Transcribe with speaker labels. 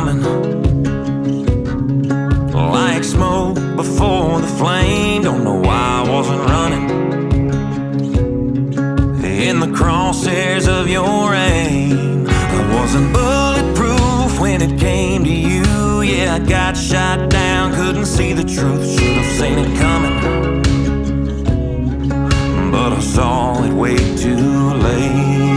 Speaker 1: coming. Like smoke before the flame. Don't know why I wasn't running. In the crosshairs of your aim, I wasn't bulletproof when it came to you. Yeah, I got shot down, couldn't see the truth. Should've seen it coming, but I saw it way too late.